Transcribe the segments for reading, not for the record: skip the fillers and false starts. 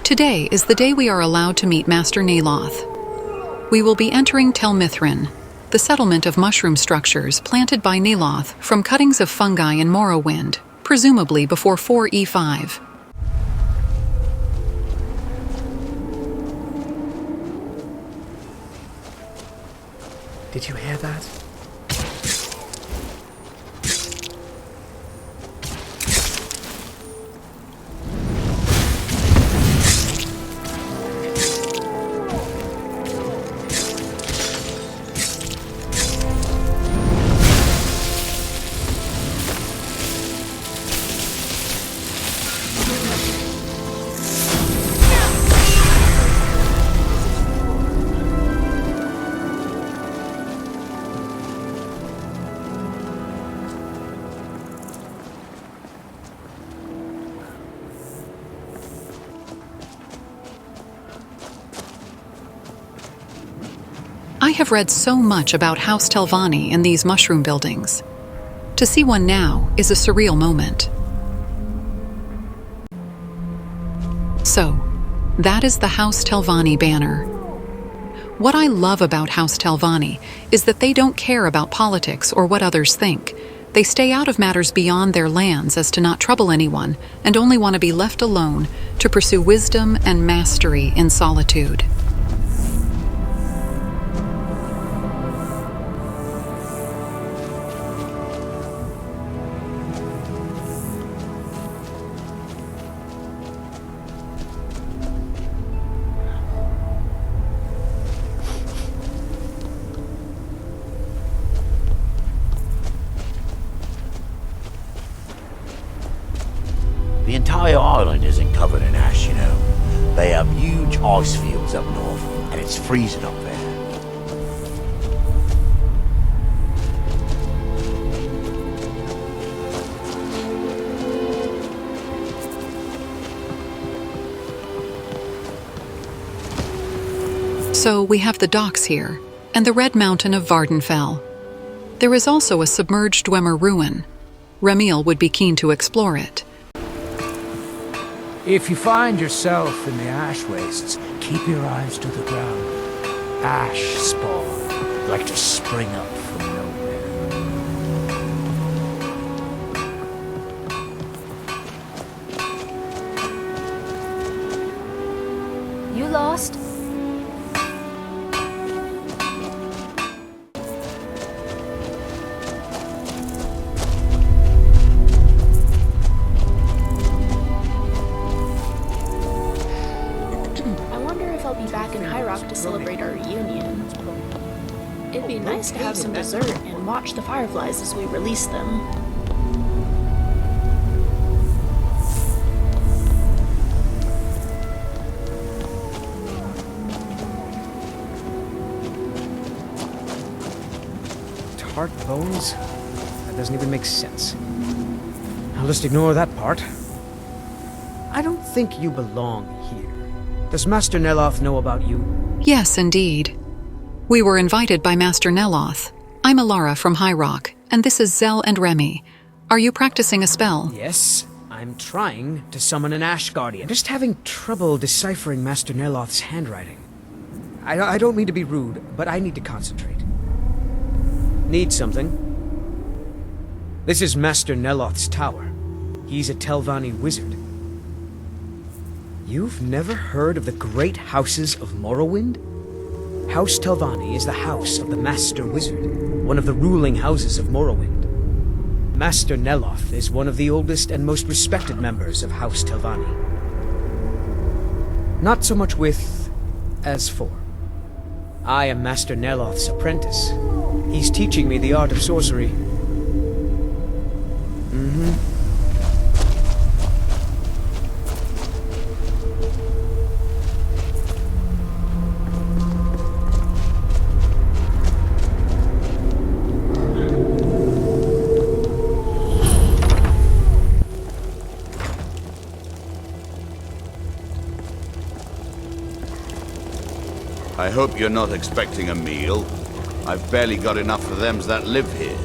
Today is the day we are allowed to meet Master Neloth. We will be entering Telmithrin, the settlement of mushroom structures planted by Neloth from cuttings of fungi in Morrowind, presumably before 4E5. Did you hear that? I have read so much about House Telvanni in these mushroom buildings. To see one now is a surreal moment. So, that is the House Telvanni banner. What I love about House Telvanni is that they don't care about politics or what others think. They stay out of matters beyond their lands as to not trouble anyone and only want to be left alone to pursue wisdom and mastery in solitude. The entire island isn't covered in ash, you know. They have huge ice fields up north, and it's freezing up there. So we have the docks here, and the Red Mountain of Vardenfell. There is also a submerged Dwemer ruin. Remiel would be keen to explore it. If you find yourself in the ash wastes, keep your eyes to the ground. Ash spawn, like to spring up from nowhere. You lost? To celebrate our reunion. It'd be nice to have some dessert and watch the fireflies as we release them. Tart bones? That doesn't even make sense. I'll just ignore that part. I don't think you belong here. Does Master Neloth know about you? Yes, indeed. We were invited by Master Neloth. I'm Elara'a from High Rock, and this is Zell and Remy. Are you practicing a spell? Yes, I'm trying to summon an Ash Guardian. I'm just having trouble deciphering Master Neloth's handwriting. I don't mean to be rude, but I need to concentrate. Need something? This is Master Neloth's tower. He's a Telvanni wizard. You've never heard of the great houses of Morrowind? House Telvanni is the house of the Master Wizard, one of the ruling houses of Morrowind. Master Neloth is one of the oldest and most respected members of House Telvanni. Not so much with, as for. I am Master Neloth's apprentice. He's teaching me the art of sorcery. I hope you're not expecting a meal. I've barely got enough for them that live here.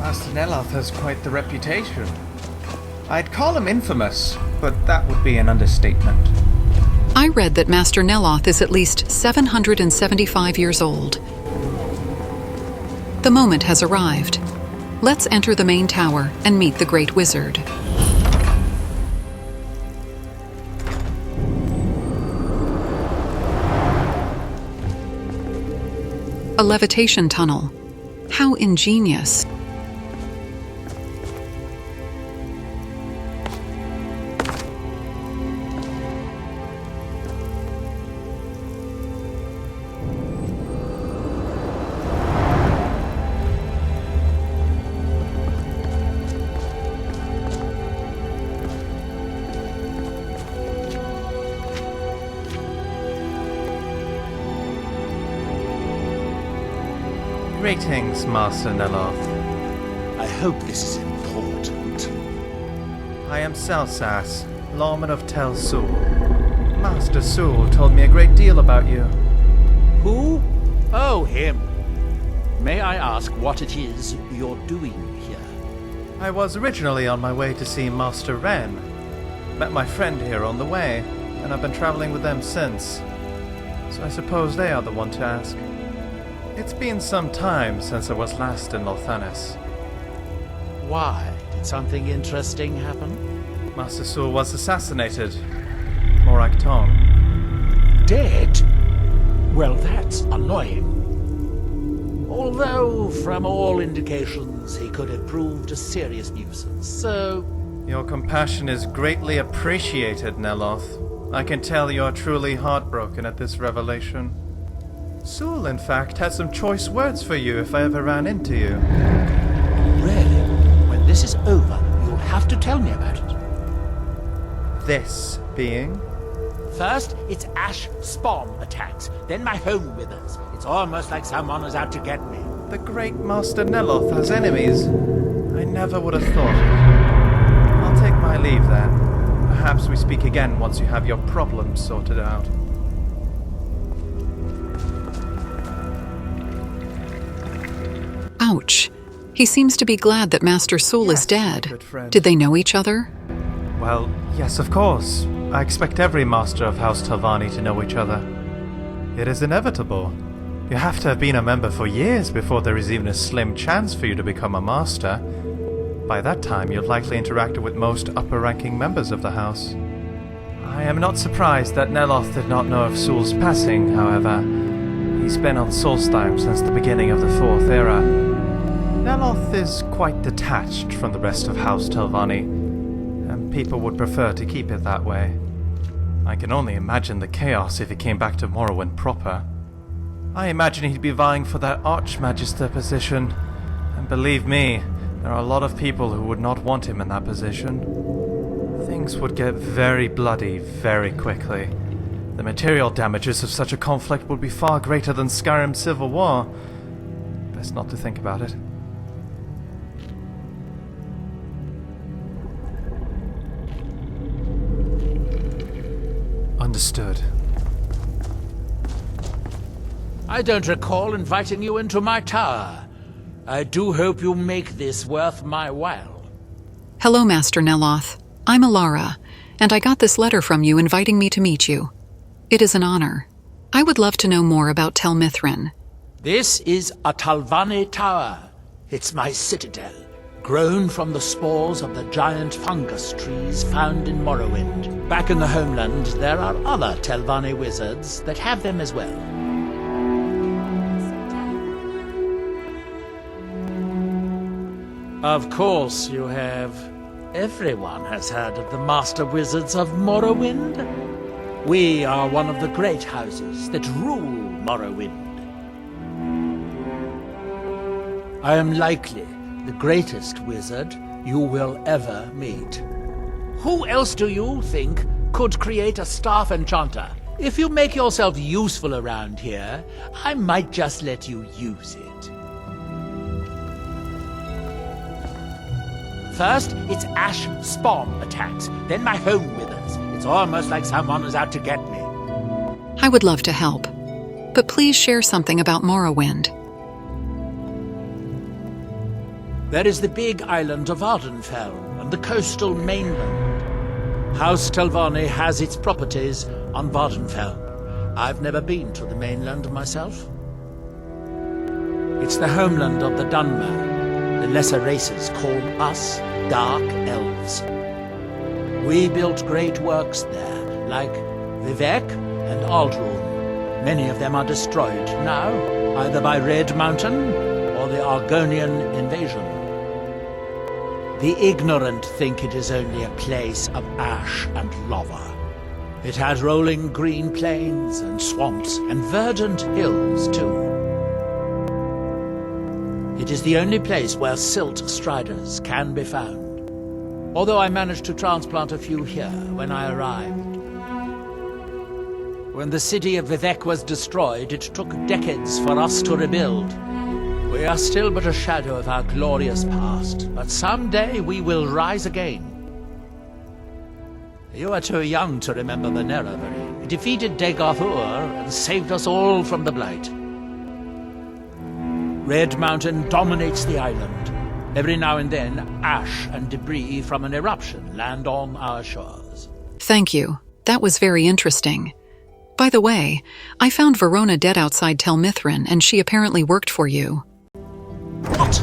Master Neloth has quite the reputation. I'd call him infamous, but that would be an understatement. I read that Master Neloth is at least 775 years old. The moment has arrived. Let's enter the main tower and meet the Great Wizard. A levitation tunnel. How ingenious. Greetings, Master Neloth. I hope this is important. I am Selsas, Lawman of Tel Sul. Master Sul told me a great deal about you. Who? Oh, him. May I ask what it is you're doing here? I was originally on my way to see Master Ren. Met my friend here on the way, and I've been traveling with them since. So I suppose they are the one to ask. It's been some time since I was last in Lothanis. Why? Did something interesting happen? Master Sul was assassinated. Morak Tong. Dead? Well, that's annoying. Although, from all indications, he could have proved a serious nuisance, so... Your compassion is greatly appreciated, Neloth. I can tell you're truly heartbroken at this revelation. Sul, in fact, had some choice words for you if I ever ran into you. Really? When this is over, you'll have to tell me about it. This being? First, it's ash spawn attacks, then my home withers. It's almost like someone is out to get me. The great Master Neloth has enemies. I never would have thought it. I'll take my leave then. Perhaps we speak again once you have your problems sorted out. Ouch. He seems to be glad that Master Sul is dead. good friend. Did they know each other? Well, yes, of course. I expect every master of House Telvanni to know each other. It is inevitable. You have to have been a member for years before there is even a slim chance for you to become a master. By that time, you've likely interacted with most upper-ranking members of the house. I am not surprised that Neloth did not know of Sul's passing, however. He's been on Solstheim since the beginning of the Fourth Era. Neloth is quite detached from the rest of House Telvanni, and people would prefer to keep it that way. I can only imagine the chaos if he came back to Morrowind proper. I imagine he'd be vying for that Archmagister position, and believe me, there are a lot of people who would not want him in that position. Things would get very bloody very quickly. The material damages of such a conflict would be far greater than Skyrim's civil war. Best not to think about it. Understood. I don't recall inviting you into my tower. I do hope you make this worth my while. Hello, Master Neloth. I'm Elara'a, and I got this letter from you inviting me to meet you. It is an honor. I would love to know more about Tel Mithryn. This is a Telvanni tower. It's my citadel, grown from the spores of the giant fungus trees found in Morrowind. Back in the homeland, there are other Telvanni wizards that have them as well. Of course you have. Everyone has heard of the Master Wizards of Morrowind. We are one of the great houses that rule Morrowind. I am likely the greatest wizard you will ever meet. Who else do you think could create a staff enchanter? If you make yourself useful around here, I might just let you use it. First, it's ash spawn attacks, then my home withers. It's almost like someone is out to get me. I would love to help, but please share something about Morrowind. There is the big island of Vardenfell and the coastal mainland. House Telvanni has its properties on Vardenfell. I've never been to the mainland myself. It's the homeland of the Dunmer. The lesser races call us Dark Elves. We built great works there, like Vivec and Aldrune. Many of them are destroyed now, either by Red Mountain or the Argonian invasion. The ignorant think it is only a place of ash and lava. It has rolling green plains and swamps and verdant hills too. It is the only place where silt striders can be found, although I managed to transplant a few here when I arrived. When the city of Vivec was destroyed, it took decades for us to rebuild. We are still but a shadow of our glorious past, but someday we will rise again. You are too young to remember the Nerevari. It defeated Dagorthur and saved us all from the Blight. Red Mountain dominates the island. Every now and then, ash and debris from an eruption land on our shores. Thank you. That was very interesting. By the way, I found Verona dead outside Tel Mithrin, and she apparently worked for you. What?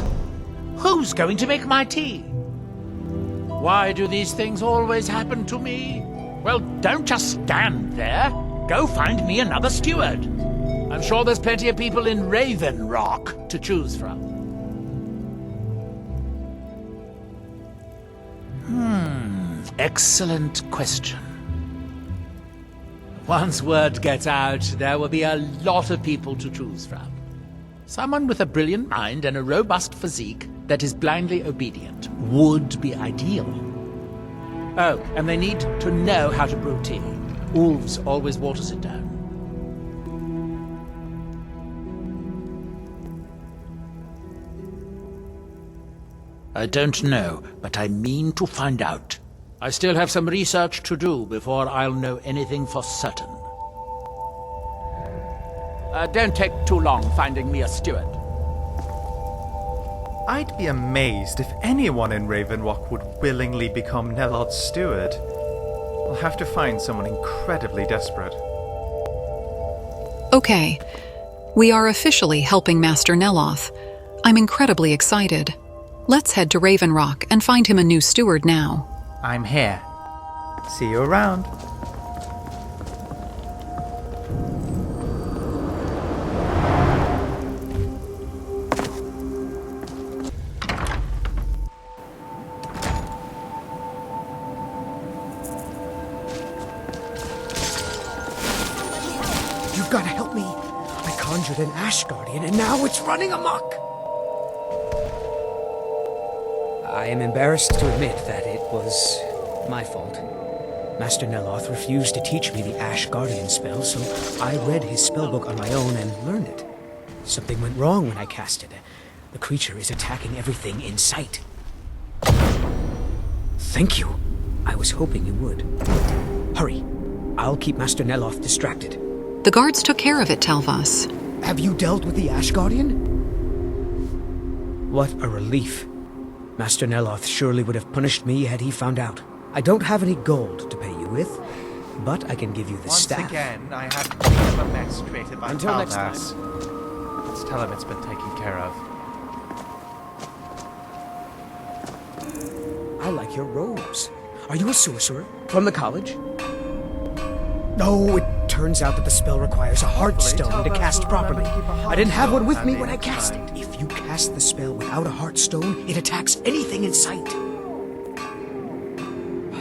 Who's going to make my tea? Why do these things always happen to me? Well, don't just stand there. Go find me another steward. I'm sure there's plenty of people in Raven Rock to choose from. Excellent question. Once word gets out, there will be a lot of people to choose from. Someone with a brilliant mind and a robust physique that is blindly obedient would be ideal. Oh, and they need to know how to brew tea. Ulves always waters it down. I don't know, but I mean to find out. I still have some research to do before I'll know anything for certain. Don't take too long finding me a steward. I'd be amazed if anyone in Ravenrock would willingly become Nelod's steward. I'll have to find someone incredibly desperate. Okay, we are officially helping Master Neloth. I'm incredibly excited. Let's head to Raven Rock and find him a new steward now. I'm here. See you around. You've got to help me. I conjured an Ash Guardian and now it's running amok. I am embarrassed to admit that it was my fault. Master Neloth refused to teach me the Ash Guardian spell, so I read his spellbook on my own and learned it. Something went wrong when I cast it. The creature is attacking everything in sight. Thank you. I was hoping you would. Hurry. I'll keep Master Neloth distracted. The guards took care of it, Telvas. Have you dealt with the Ash Guardian? What a relief. Master Neloth surely would have punished me had he found out. I don't have any gold to pay you with, but I can give you the staff. Once again, I have cleaned up a mess created by Until next time. Baldas. Let's tell him it's been taken care of. I like your robes. Are you a sorcerer? From the college? No, it turns out that the spell requires a heartstone to cast properly. I didn't have one with me when I cast it. If you cast the spell without a heartstone, it attacks anything in sight.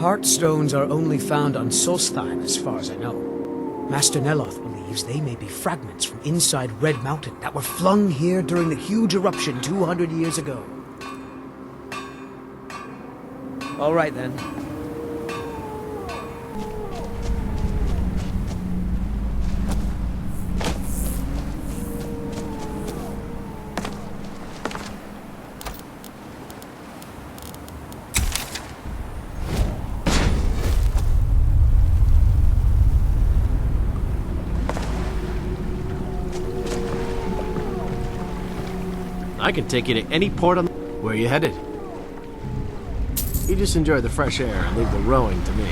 Heartstones are only found on Solstheim, as far as I know. Master Neloth believes they may be fragments from inside Red Mountain that were flung here during the huge eruption 200 years ago. All right, then. I can take you to any port on... Where are you headed? You just enjoy the fresh air and leave the rowing to me.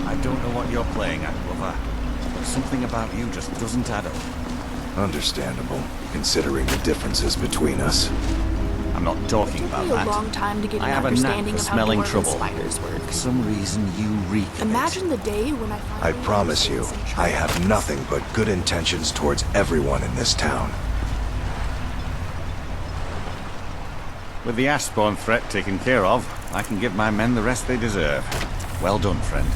I don't know what you're playing at, brother, but something about you just doesn't add up. Understandable, considering the differences between us. I'm not talking about It took me that. a long time to get I an have a knack understanding for of how smelling dwarven trouble. spiders work. For some reason, you reek of it. Imagine the day when I I finally promise you, understood some I truth. have nothing but good intentions towards everyone in this town. With the Ashbourne threat taken care of, I can give my men the rest they deserve. Well done, friend.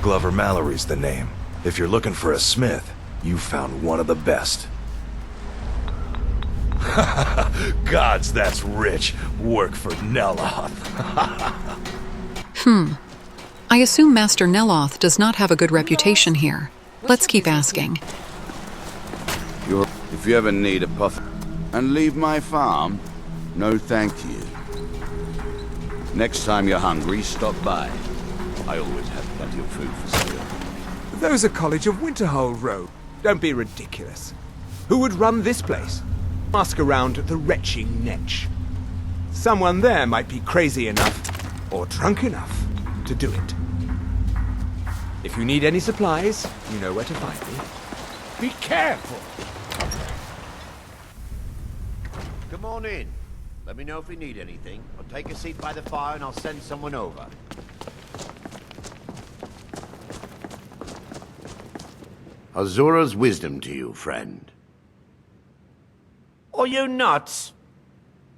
Glover Mallory's the name. If you're looking for a smith, you found one of the best. Gods, that's rich. Work for Neloth. I assume Master Neloth does not have a good reputation here. Let's keep asking. If you ever need a puff and leave my farm, no thank you. Next time you're hungry, stop by. I always have plenty of food for sale. Those are College of Winterhold road. Don't be ridiculous. Who would run this place? Ask around the retching Netch. Someone there might be crazy enough, or drunk enough, to do it. If you need any supplies, you know where to find me. Be careful! Come on in. Let me know if you need anything. Or take a seat by the fire and I'll send someone over. Azura's wisdom to you, friend. Are you nuts?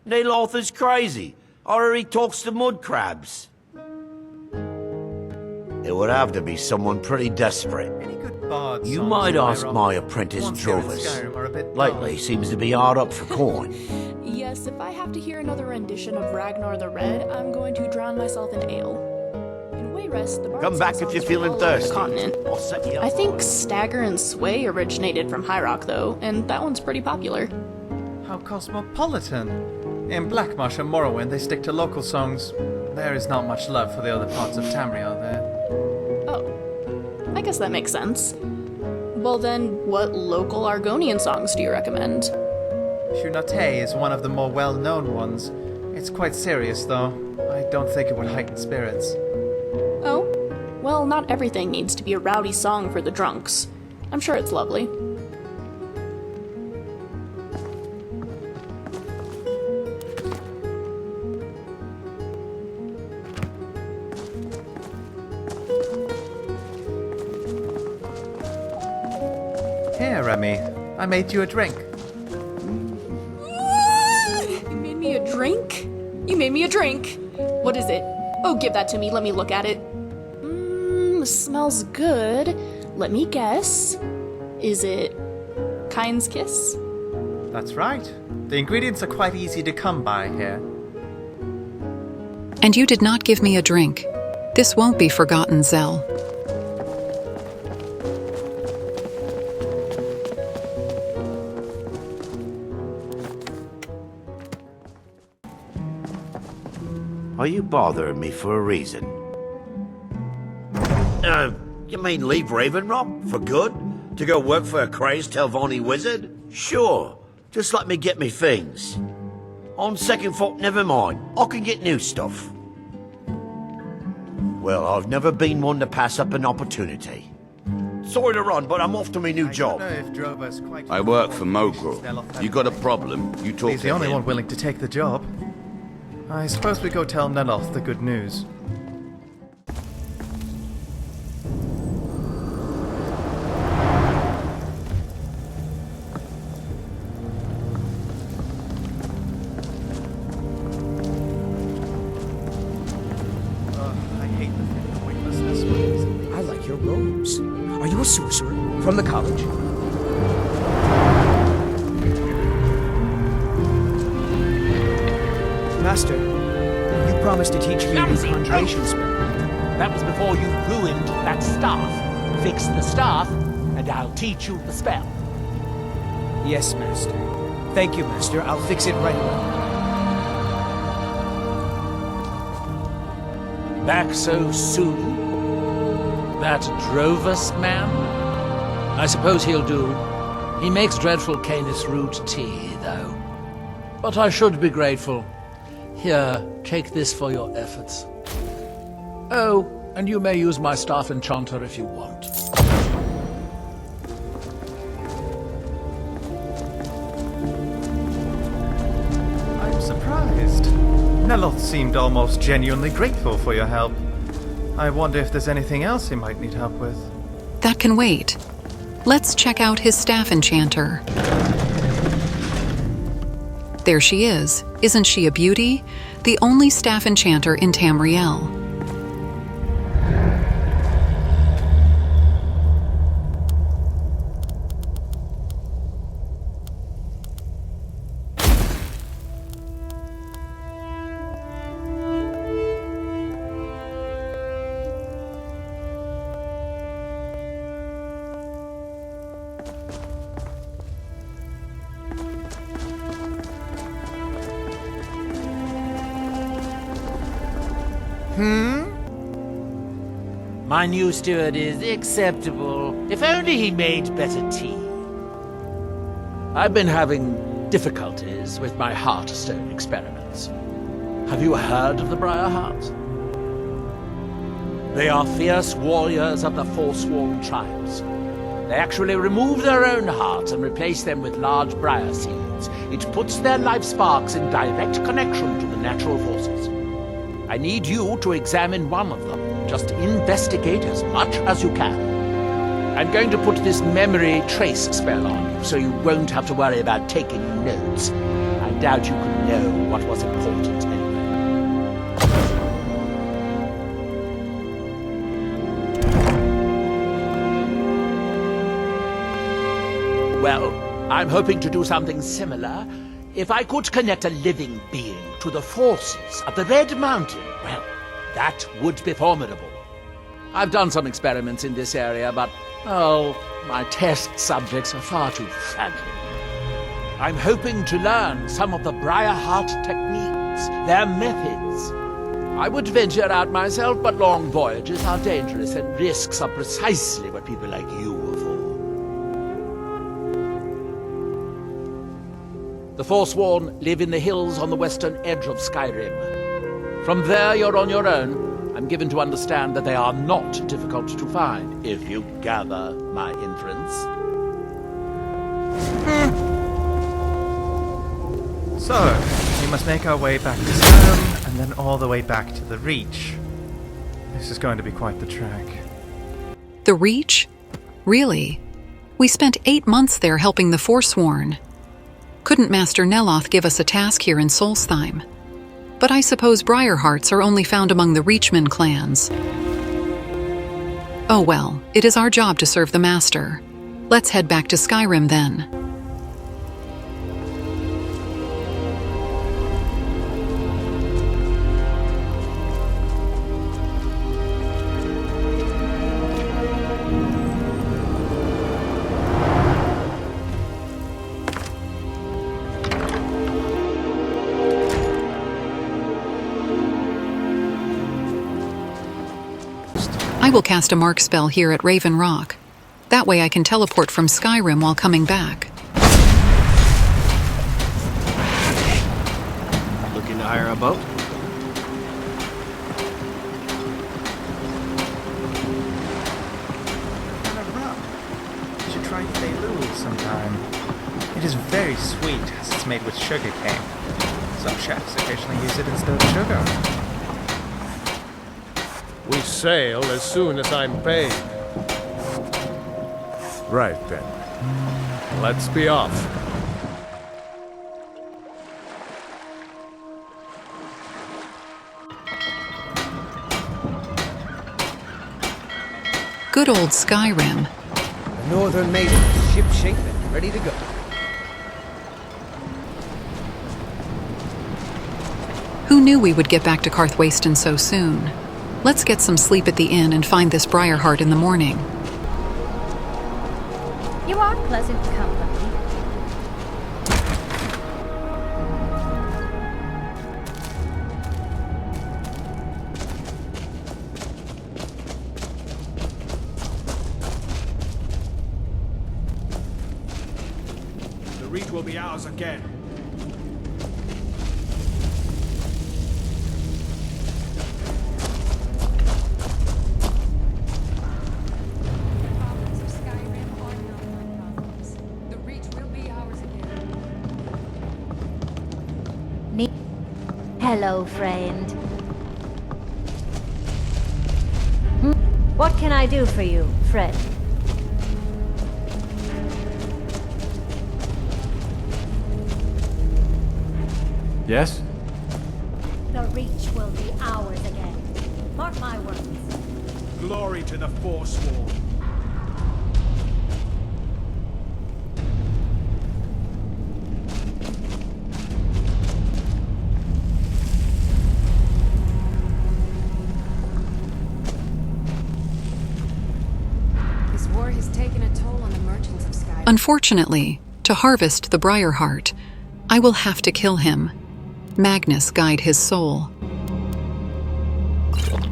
Neloth is crazy, or he talks to mud crabs. It would have to be someone pretty desperate. Any good bard You songs might in ask Iraq? my apprentice Ones here in Drovis. Skyrim are a bit Lately, dull. seems to be hard up for coin. Yes, if I have to hear another rendition of Ragnar the Red, I'm going to drown myself in ale. In Wayrest, the bards Come back sing if you're songs from feeling all over the thirsty. continent. I'll set you up. I think Stagger and Sway originated from High Rock, though, and that one's pretty popular. How cosmopolitan. In Blackmarsh and Morrowind, they stick to local songs. There is not much love for the other parts of Tamriel there. Oh, I guess that makes sense. Well then, what local Argonian songs do you recommend? Shunate is one of the more well-known ones. It's quite serious, though. I don't think it would heighten spirits. Oh, well, not everything needs to be a rowdy song for the drunks. I'm sure it's lovely. Here, Remy. I made you a drink. You made me a drink? You made me a drink. What is it? Oh, give that to me. Let me look at it. Smells good. Let me guess. Is it Kind's Kiss? That's right. The ingredients are quite easy to come by here. And you did not give me a drink. This won't be forgotten, Zell. Are you bothering me for a reason? You mean leave Ravenrock for good? To go work for a crazed Telvanni wizard? Sure. Just let me get me things. On second thought, never mind. I can get new stuff. Well, I've never been one to pass up an opportunity. Sorry to run, but I'm off to my new job. I work for Mogul. You got a problem, you talk He's to the only him. one willing to take the job. I suppose we go tell Neloth the good news. I hate the pointlessness of these. I like your robes. Are you a sorcerer from the college? Master, you promised to teach me a new conjuration spell. That was before you ruined that staff. Fix the staff, and I'll teach you the spell. Yes, Master. Thank you, Master. I'll fix it right away. Back so soon? That Drovus man? I suppose he'll do. He makes dreadful Canis root tea, though. But I should be grateful. Here, take this for your efforts. Oh, and you may use my staff enchanter if you want. I'm surprised. Neloth seemed almost genuinely grateful for your help. I wonder if there's anything else he might need help with. That can wait. Let's check out his staff enchanter. There she is. Isn't she a beauty? The only staff enchanter in Tamriel. My new steward is acceptable. If only he made better tea. I've been having difficulties with my Heartstone experiments. Have you heard of the Briarhearts? They are fierce warriors of the Forsworn tribes. They actually remove their own hearts and replace them with large briar seeds. It puts their life sparks in direct connection to the natural forces. I need you to examine one of them. Just investigate as much as you can. I'm going to put this memory trace spell on you, so you won't have to worry about taking notes. I doubt you could know what was important anyway. Well, I'm hoping to do something similar. If I could connect a living being to the forces of the Red Mountain, well, that would be formidable. I've done some experiments in this area, but, oh, my test subjects are far too fragile. I'm hoping to learn some of the Briarheart techniques, their methods. I would venture out myself, but long voyages are dangerous, and risks are precisely what people like you are for. The Forsworn live in the hills on the western edge of Skyrim. From there, you're on your own. I'm given to understand that they are not difficult to find, if you gather my inference. So, we must make our way back to Skyrim, and then all the way back to the Reach. This is going to be quite the trek. The Reach? Really? We spent 8 months there helping the Forsworn. Couldn't Master Neloth give us a task here in Solstheim? But I suppose Briarhearts are only found among the Reachman clans. Oh well, it is our job to serve the Master. Let's head back to Skyrim then. I will cast a mark spell here at Raven Rock. That way I can teleport from Skyrim while coming back. Looking to hire a boat? Kind of rough. You should try Feilul sometime. It is very sweet as it's made with sugar cane. Some chefs occasionally use it instead of sugar. We sail as soon as I'm paid. Right then. Let's be off. Good old Skyrim. The Northern Maiden is ship-shape and ready to go. Who knew we would get back to Karthwasten so soon? Let's get some sleep at the inn and find this Briarheart in the morning. You are pleasant company. be ours again. Problems of Skyrim are not my problems. The Reach will be ours again. Hello, friend. What can I do for you, friend? Yes? The Reach will be ours again. Mark my words. Glory to the Forsworn. This war has taken a toll on the merchants of Skyrim. Unfortunately, to harvest the Briarheart, I will have to kill him. Magnus guide his soul. Good.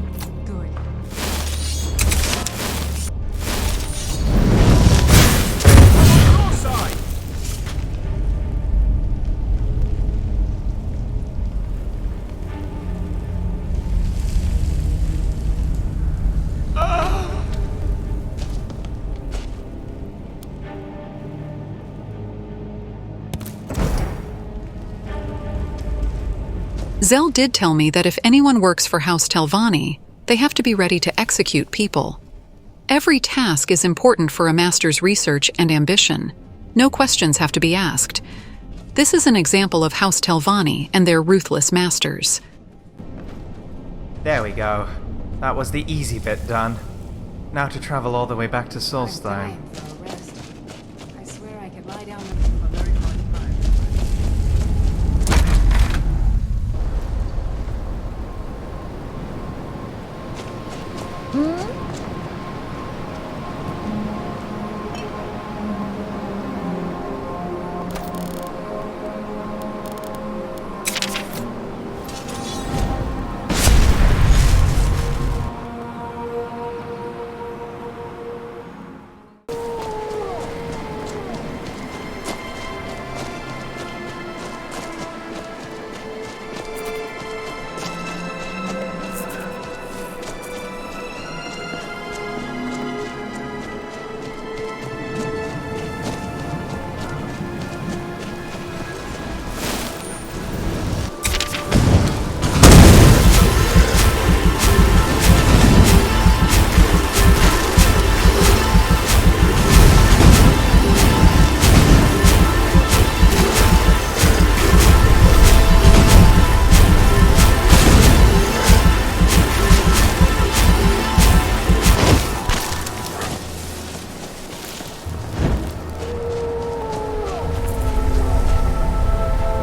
Zell did tell me that if anyone works for House Telvanni, they have to be ready to execute people. Every task is important for a master's research and ambition. No questions have to be asked. This is an example of House Telvanni and their ruthless masters. There we go. That was the easy bit done. Now to travel all the way back to Solstheim. For a rest. I swear I could lie down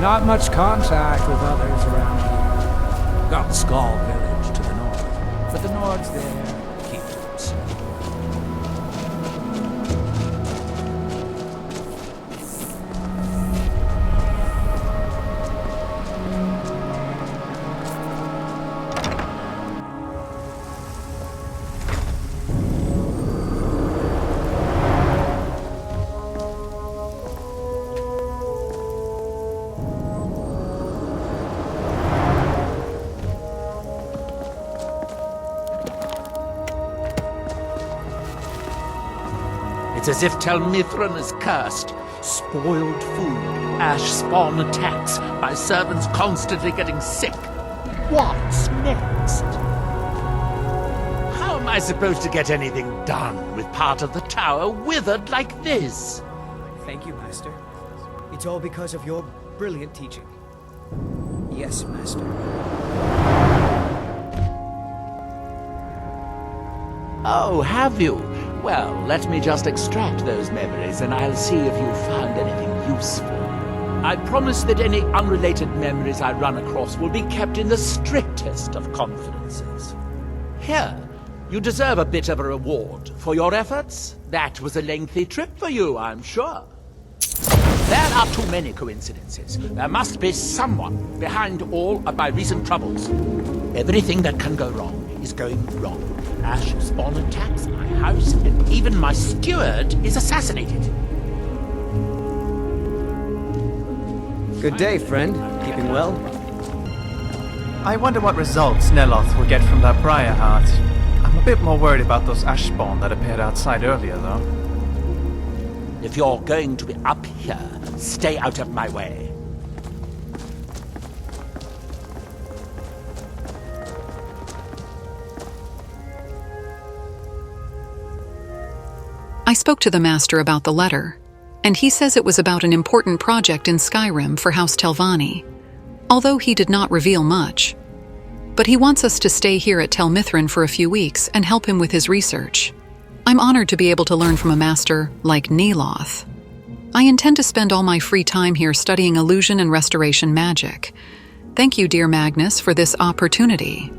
Not much contact with others around here. Got Skull Village to the north, but the Nords there keep to themselves. It's as if Telmithran is cursed. Spoiled food, ash spawn attacks, my servants constantly getting sick. What's next? How am I supposed to get anything done with part of the tower withered like this? Thank you, Master. It's all because of your brilliant teaching. Yes, Master. Oh, have you? Well, let me just extract those memories and I'll see if you found anything useful. I promise that any unrelated memories I run across will be kept in the strictest of confidences. Here, you deserve a bit of a reward for your efforts. That was a lengthy trip for you, I'm sure. There are too many coincidences. There must be someone behind all of my recent troubles. Everything that can go wrong is going wrong. Ash spawn attacks my house, and even my steward is assassinated. Good day, friend. Keeping well? I wonder what results Neloth will get from that briar heart. I'm a bit more worried about those ash spawn that appeared outside earlier, though. If you're going to be up here, stay out of my way. I spoke to the master about the letter, and he says it was about an important project in Skyrim for House Telvanni, although he did not reveal much. But he wants us to stay here at Tel Mithrin for a few weeks and help him with his research. I'm honored to be able to learn from a master like Neloth. I intend to spend all my free time here studying illusion and restoration magic. Thank you, dear Magnus, for this opportunity.